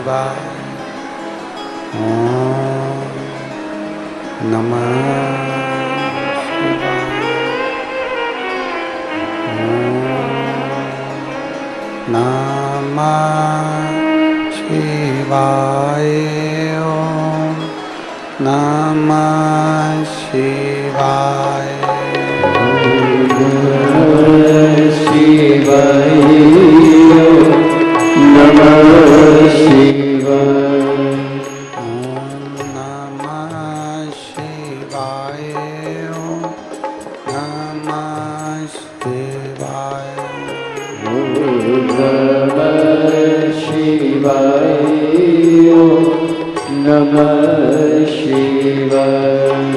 शिवाय। ओम नमः शिवाय। ओम नमः शिवाय। ओम नमः शिवाय। शिवाय नमः शिवाय। ओम नमः शिवाय। ओम नमः शिवाय। ओम नमः शिवाय।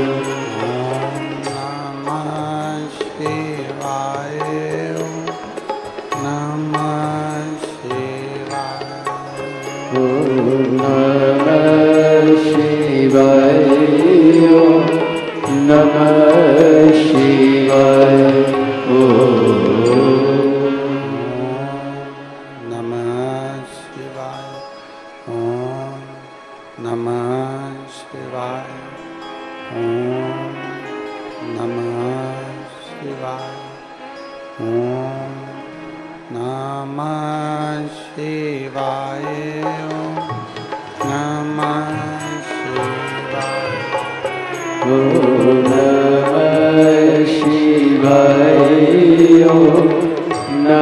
ओम नमः शिवाय। ओम नमः शिवाय। ओम नमः शिवाय। ओम नमः शिवाय। ओम नमः शिवाय। नमः शिवाय। ओम नमः शिवाय। ओम नमः शिवाय। ओम नमः शिवाय। ओम नमः शिवाय। ओम नमः शिवाय। ओम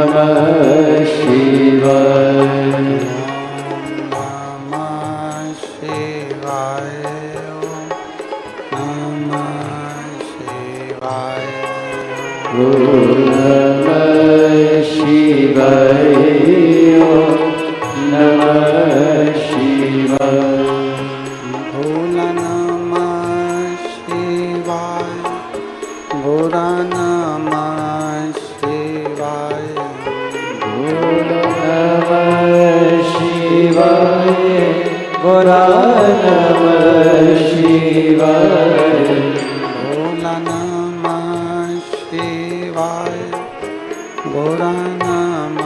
नमः शिवाय। नमः शिवाय। ओम नमः शिवाय। ओम नमः शिवाय। ओम नमः शिवाय। भोला नमः शिवाय। गोरा नमः शिवाय। भोला नमः शिवाय। गोरा नमः शिवाय। भोला नमः शिवाय। गोरा नमः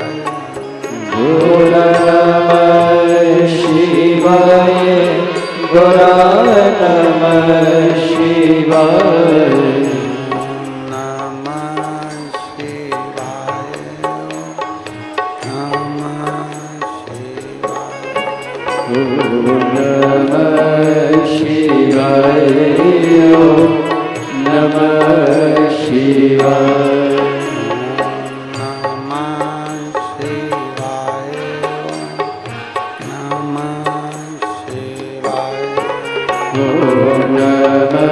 शिवाय। भोला नमः शिवाय। गोरा नमः शिवाय। नमः शिवाय। नमः शिवाय। ओम नमः शिवाय। ओम नमः शिवाय। नमः शिवाय। नमः शिवाय। ओम नमः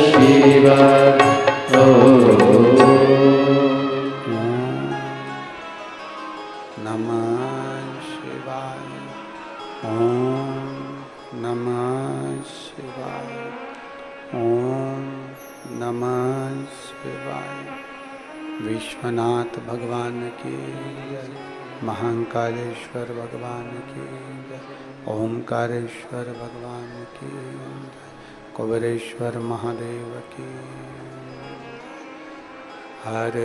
शिवाय। ओम नमः शिवाय। नमः शिवाय। ओम नमः शिवाय। ओम नमः शिवाय। विश्वनाथ भगवान की जय। महाकालेश्वर भगवान की जय। ओमकारेश्वर भगवान की जय। कुबेरेश्वर महादेव की जय। हर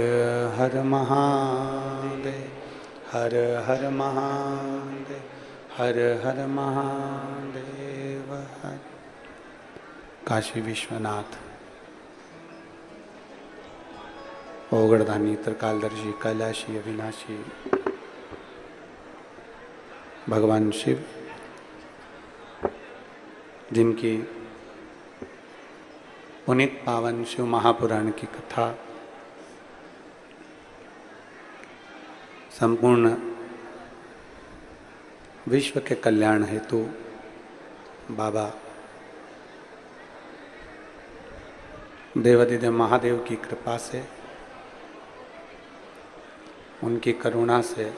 हर महादेव। हर हर महादेव। हर हर महादेव। हर काशी विश्वनाथ ओगड़दानी त्रिकालदर्शी कैलाशी अविनाशी भगवान शिव, जिनकी पुनीत पावन शिव महापुराण की कथा संपूर्ण विश्व के कल्याण हेतु बाबा देवाधिदेव महादेव की कृपा से, उनकी करुणा से,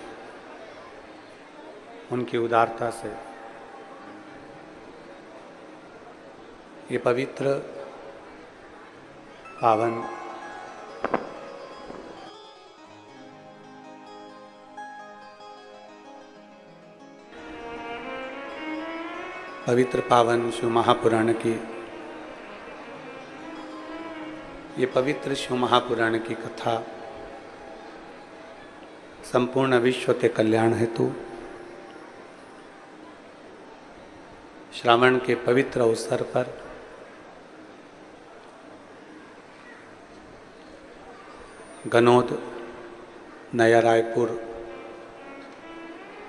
उनकी उदारता से ये पवित्र पावन शिव महापुराण की ये पवित्र शिव महापुराण की कथा संपूर्ण विश्व के कल्याण हेतु श्रावण के पवित्र अवसर पर गनौद, नया रायपुर,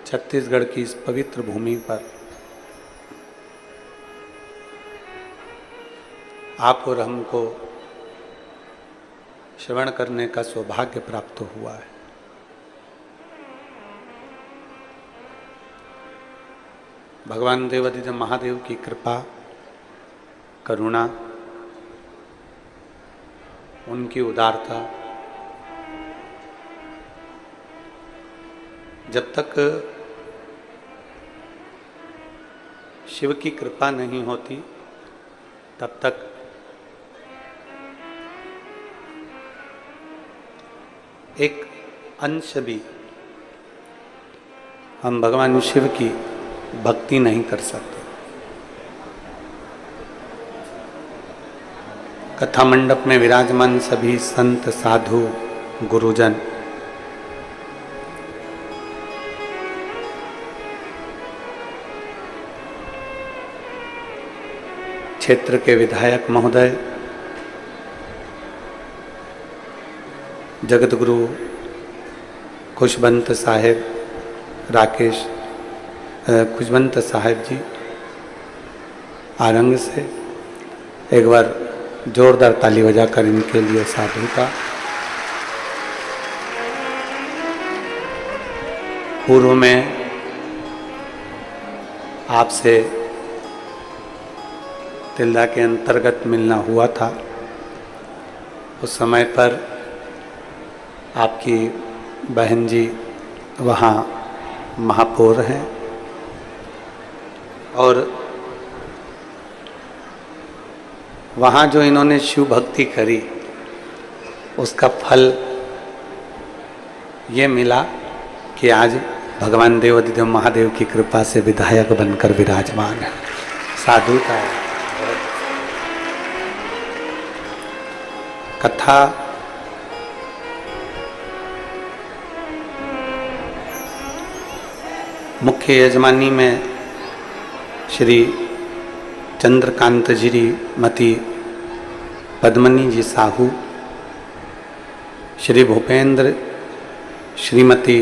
छत्तीसगढ़ की इस पवित्र भूमि पर आप और हमको श्रवण करने का सौभाग्य प्राप्त हुआ है। भगवान देवाधिदेव महादेव की कृपा, करुणा, उनकी उदारता जब तक शिव की कृपा नहीं होती तब तक एक अंश भी हम भगवान शिव की भक्ति नहीं कर सकते। कथा मंडप में विराजमान सभी संत, साधु, गुरुजन क्षेत्र के विधायक महोदय, जगत गुरु खुशवंत साहेब, राकेश खुशवंत साहेब जी आरंग से एक बार जोरदार ताली बजाकर इनके लिए साधु का। पूर्व में आपसे तिल्दा के अंतर्गत मिलना हुआ था। उस समय पर आपकी बहन जी वहाँ महापौर हैं और वहाँ जो इन्होंने शिव भक्ति करी उसका फल ये मिला कि आज भगवान देवाधिदेव महादेव की कृपा से विधायक बनकर विराजमान है। साधु का कथा मुख्य यजमानी में श्री चंद्रकांत श्रीमती पद्मनी जी साहू, श्री भूपेंद्र श्रीमती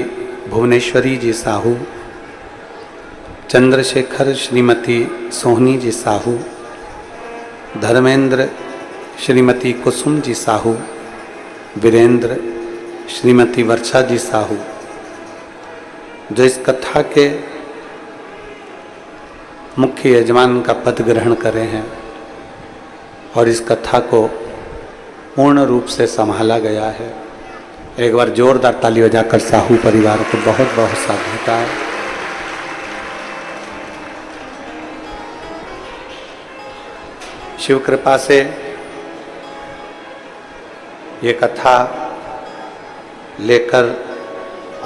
भुवनेश्वरी जी साहू, चंद्रशेखर श्रीमती सोहनी जी साहू, धर्मेंद्र श्रीमती कुसुम जी साहू, वीरेंद्र श्रीमती वर्षा जी साहू, जो इस कथा के मुख्य यजमान का पद ग्रहण करे हैं और इस कथा को पूर्ण रूप से संभाला गया है। एक बार जोरदार ताली बजाकर साहू परिवार को बहुत बहुत साधुता है। शिव कृपा से ये कथा लेकर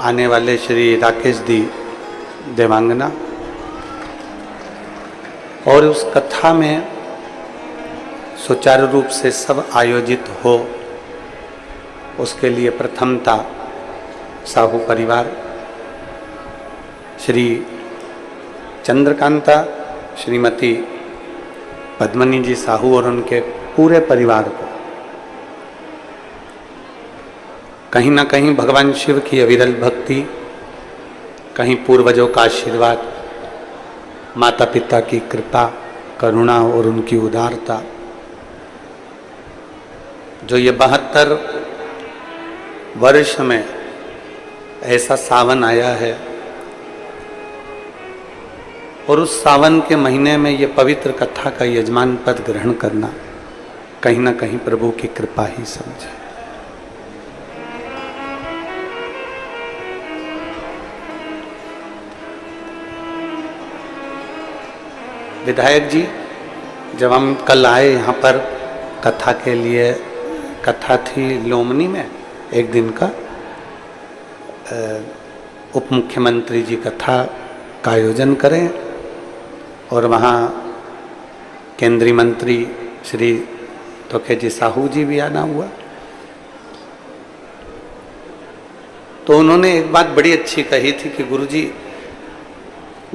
आने वाले श्री राकेश दी देवांगना और उस कथा में सुचारू रूप से सब आयोजित हो, उसके लिए प्रथमता साहू परिवार, श्री चंद्रकांता श्रीमती पद्मनी जी साहू और उनके पूरे परिवार को कहीं ना कहीं भगवान शिव की अविरल भक्ति, कहीं पूर्वजों का आशीर्वाद, माता पिता की कृपा, करुणा और उनकी उदारता, जो ये 72 वर्ष में ऐसा सावन आया है और उस सावन के महीने में ये पवित्र कथा का यजमान पद ग्रहण करना कहीं ना कहीं प्रभु की कृपा ही समझे। विधायक जी, जब हम कल आए यहाँ पर कथा के लिए, कथा थी लोमनी में एक दिन का, उप मुख्यमंत्री जी कथा का आयोजन करें और वहाँ केंद्रीय मंत्री श्री तोखे जी साहू जी भी आना हुआ। तो उन्होंने एक बात बड़ी अच्छी कही थी कि गुरुजी,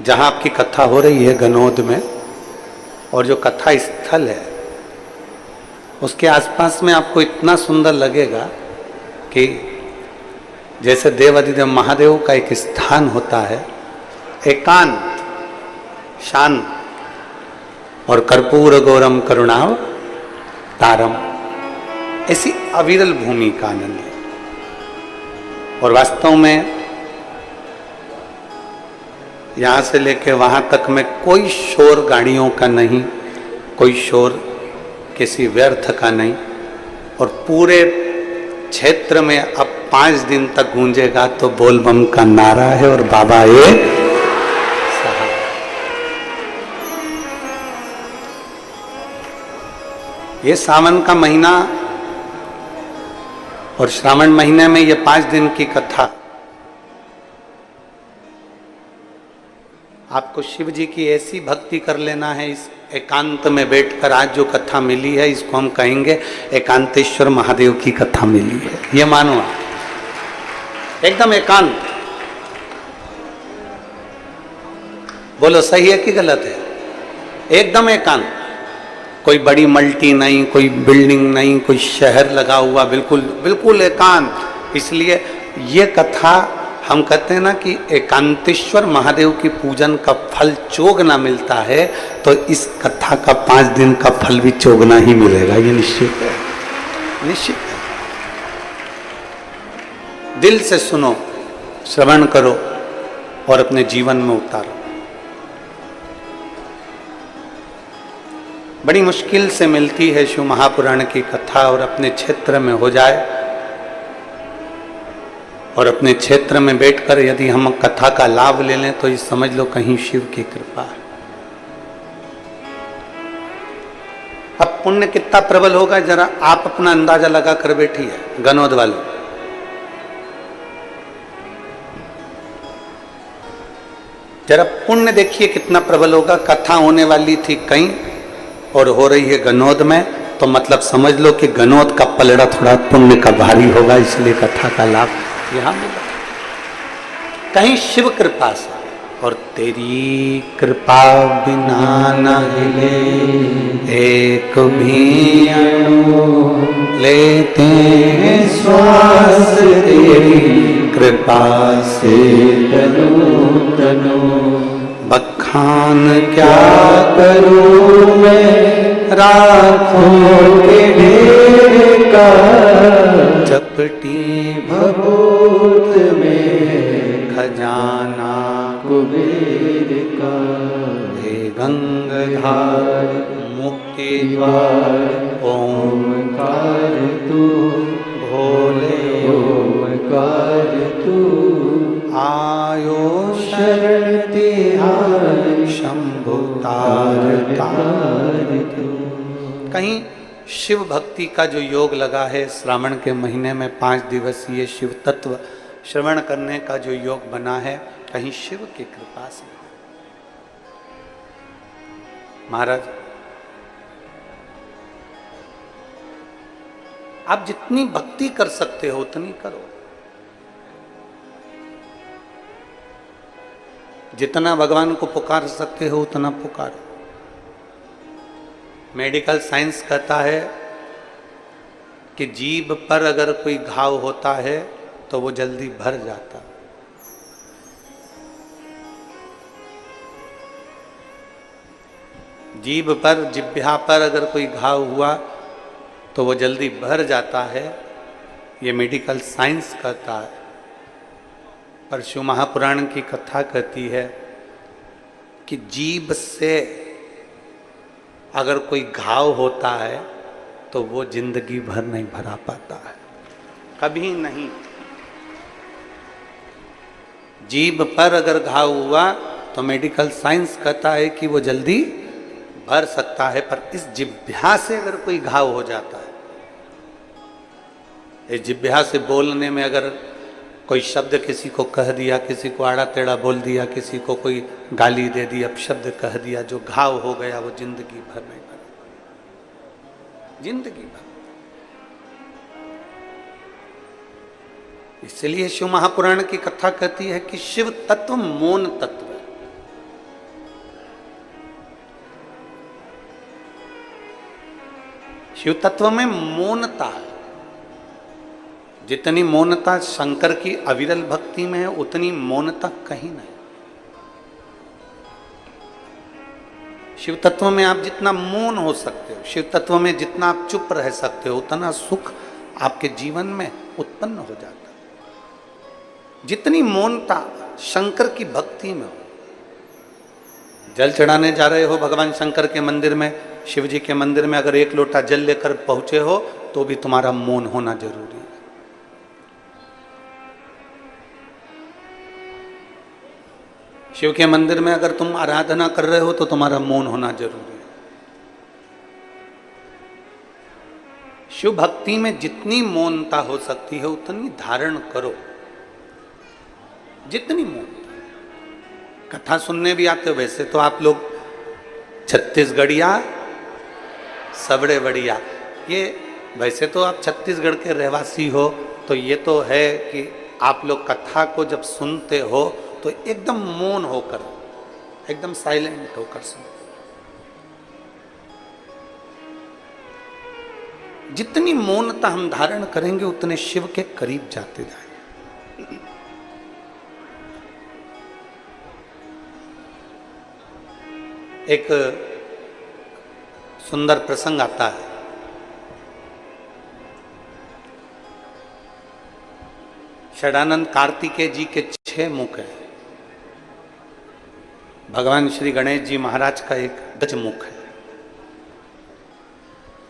जहां आपकी कथा हो रही है गनौद में, और जो कथा स्थल है उसके आसपास में आपको इतना सुंदर लगेगा कि जैसे देवाधिदेव महादेव का एक स्थान होता है, एकांत शांत, और कर्पूर गौरम करुणाव तारम, ऐसी अविरल भूमि का आनंद है। और वास्तव में यहां से लेके वहां तक में कोई शोर गाड़ियों का नहीं, कोई शोर किसी व्यर्थ का नहीं, और पूरे क्षेत्र में अब 5 दिन तक गूंजेगा तो बोल बम का नारा है और बाबा ये सावन का महीना और श्रावण महीने में ये 5 दिन की कथा आपको शिव जी की ऐसी भक्ति कर लेना है। इस एकांत में बैठकर आज जो कथा मिली है, इसको हम कहेंगे एकांतेश्वर महादेव की कथा मिली है। ये मानो आप एकदम एकांत। बोलो सही है कि गलत है? एकदम एकांत, कोई बड़ी मल्टी नहीं, कोई बिल्डिंग नहीं, कोई शहर लगा हुआ, बिल्कुल बिल्कुल एकांत। इसलिए ये कथा हम कहते हैं ना कि एकांतेश्वर महादेव की पूजन का फल चोगना मिलता है, तो इस कथा का 5 दिन का फल भी चोगना ही मिलेगा, ये निश्चित है, निश्चित है। दिल से सुनो, श्रवण करो और अपने जीवन में उतारो। बड़ी मुश्किल से मिलती है शिव महापुराण की कथा, और अपने क्षेत्र में हो जाए, और अपने क्षेत्र में बैठकर यदि हम कथा का लाभ ले लें तो ये समझ लो कहीं शिव की कृपा है। अब पुण्य कितना प्रबल होगा जरा आप अपना अंदाजा लगा कर बैठिए। गनौद वालों, जरा पुण्य देखिए कितना प्रबल होगा। कथा होने वाली थी कहीं और हो रही है गनौद में, तो मतलब समझ लो कि गनौद का पलड़ा थोड़ा पुण्य का भारी होगा, इसलिए कथा का लाभ यहां मिला। कहीं शिव कृपा से, और तेरी कृपा बिना न हिले एक भी अणु, लेते हैं श्वास तेरी कृपा से तनु तनु। बखान क्या करूं मैं राखों के ढेर का, चपटी भभूत में खजाना कुबेर का। हे गंगाधार मुक्ति द्वार ओंकार तू, भोले ओंकार तू। आयो शरण तिहार शंभु तार तार तू। कहीं शिव भक्ति का जो योग लगा है श्रावण के महीने में 5 दिवसीय शिव तत्व श्रवण करने का जो योग बना है, कहीं शिव की कृपा से। महाराज, आप जितनी भक्ति कर सकते हो उतनी करो, जितना भगवान को पुकार सकते हो उतना पुकारो। मेडिकल साइंस कहता है कि जीभ पर अगर कोई घाव होता है तो वो जल्दी भर जाता। जीभ पर, जिह्वा पर अगर कोई घाव हुआ तो वो जल्दी भर जाता है, ये मेडिकल साइंस कहता है। पर शिव महापुराण की कथा कहती है कि जीभ से अगर कोई घाव होता है तो वो जिंदगी भर नहीं भरा पाता है, कभी नहीं। जीभ पर अगर घाव हुआ तो मेडिकल साइंस कहता है कि वो जल्दी भर सकता है, पर इस जिह्वा से अगर कोई घाव हो जाता है, इस जिह्वा से बोलने में अगर कोई शब्द किसी को कह दिया, किसी को आड़ा टेढ़ा बोल दिया, किसी को कोई गाली दे दी, अपशब्द कह दिया, जो घाव हो गया वो जिंदगी भर नहीं भरा, जिंदगी भर। इसलिए शिव महापुराण की कथा कहती है कि शिव तत्व मौन तत्व है। शिव तत्व में मौनता है। जितनी मौनता शंकर की अविरल भक्ति में है, उतनी मौनता कहीं नहीं। शिव तत्व में आप जितना मौन हो सकते हो, शिव तत्व में जितना आप चुप रह सकते हो, उतना सुख आपके जीवन में उत्पन्न हो जाता है। जितनी मौनता शंकर की भक्ति में हो, जल चढ़ाने जा रहे हो भगवान शंकर के मंदिर में, शिव जी के मंदिर में, अगर एक लोटा जल लेकर पहुंचे हो तो भी तुम्हारा मौन होना जरूरी है। शिव के मंदिर में अगर तुम आराधना कर रहे हो तो तुम्हारा मौन होना जरूरी है। शिव भक्ति में जितनी मौनता हो सकती है उतनी धारण करो, जितनी मौनता। कथा सुनने भी आते हो, वैसे तो आप लोग छत्तीसगढ़िया सबड़े बढ़िया, ये वैसे तो आप छत्तीसगढ़ के रहवासी हो, तो ये तो है कि आप लोग कथा को जब सुनते हो तो एकदम मौन होकर, एकदम साइलेंट होकर सुनो। जितनी मौनता हम धारण करेंगे उतने शिव के करीब जाते जाएंगे। एक सुंदर प्रसंग आता है। षडानंद कार्तिकेय जी के 6 मुख हैं। भगवान श्री गणेश जी महाराज का एक गज मुख है,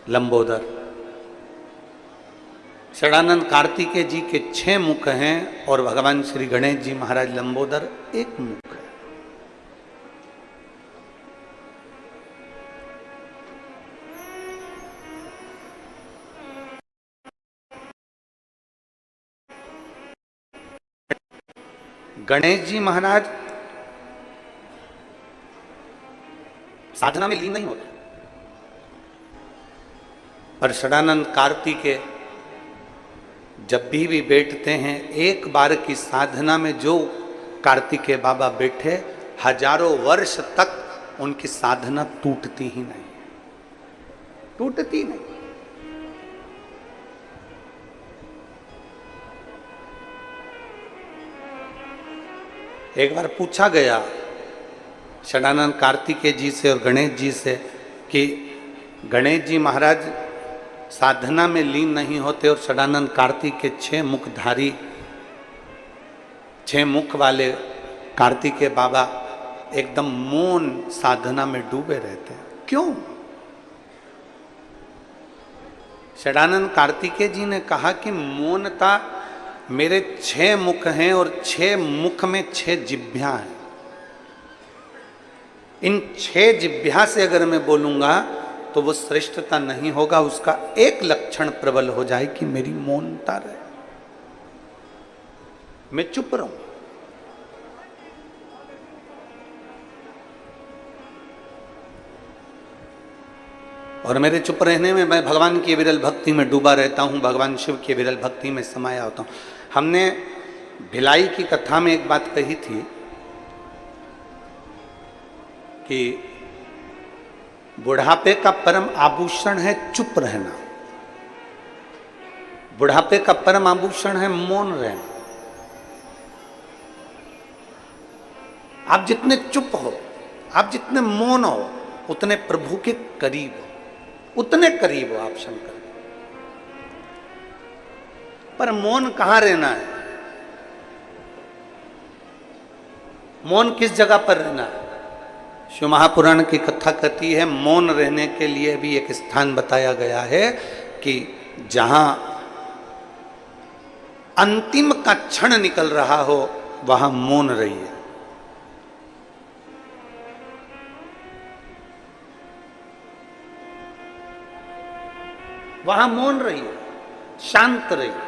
लंबोदर। षडानंद कार्तिकेय जी के 6 मुख हैं और भगवान श्री गणेश जी महाराज लंबोदर एक मुख है। गणेश जी महाराज साधना में लीन नहीं होते, पर षडानंद कार्तिकेय जब भी बैठते हैं, एक बार की साधना में जो कार्तिकेय बाबा बैठे, हजारों वर्ष तक उनकी साधना टूटती ही नहीं, टूटती नहीं। एक बार पूछा गया षडानंद कार्तिकेय जी से और गणेश जी से कि गणेश जी महाराज साधना में लीन नहीं होते और षडानंद कार्तिकेय 6 मुखधारी, 6 मुख वाले कार्तिकेय बाबा एकदम मौन साधना में डूबे रहते हैं, क्यों? षडानंद कार्तिकेय जी ने कहा कि मौनता, मेरे 6 मुख हैं और 6 मुख में 6 जिह्वा हैं। इन 6 जिह्वा से अगर मैं बोलूंगा तो वो श्रेष्ठता नहीं होगा, उसका एक लक्षण प्रबल हो जाए कि मेरी मौनता रहे, मैं चुप रहूं। और मेरे चुप रहने में मैं भगवान की विरल भक्ति में डूबा रहता हूं, भगवान शिव की विरल भक्ति में समाया होता हूं। हमने भिलाई की कथा में एक बात कही थी कि बुढ़ापे का परम आभूषण है चुप रहना, बुढ़ापे का परम आभूषण है मौन रहना। आप जितने चुप हो, आप जितने मौन हो, उतने प्रभु के करीब हो, उतने करीब हो आप शंकर। पर मौन कहां रहना है? मौन किस जगह पर रहना है? शिव महापुराण की कथा कहती है मौन रहने के लिए भी एक स्थान बताया गया है कि जहां अंतिम का क्षण निकल रहा हो वहां मौन रहिए। वहां मौन रहिए, शांत रहिए।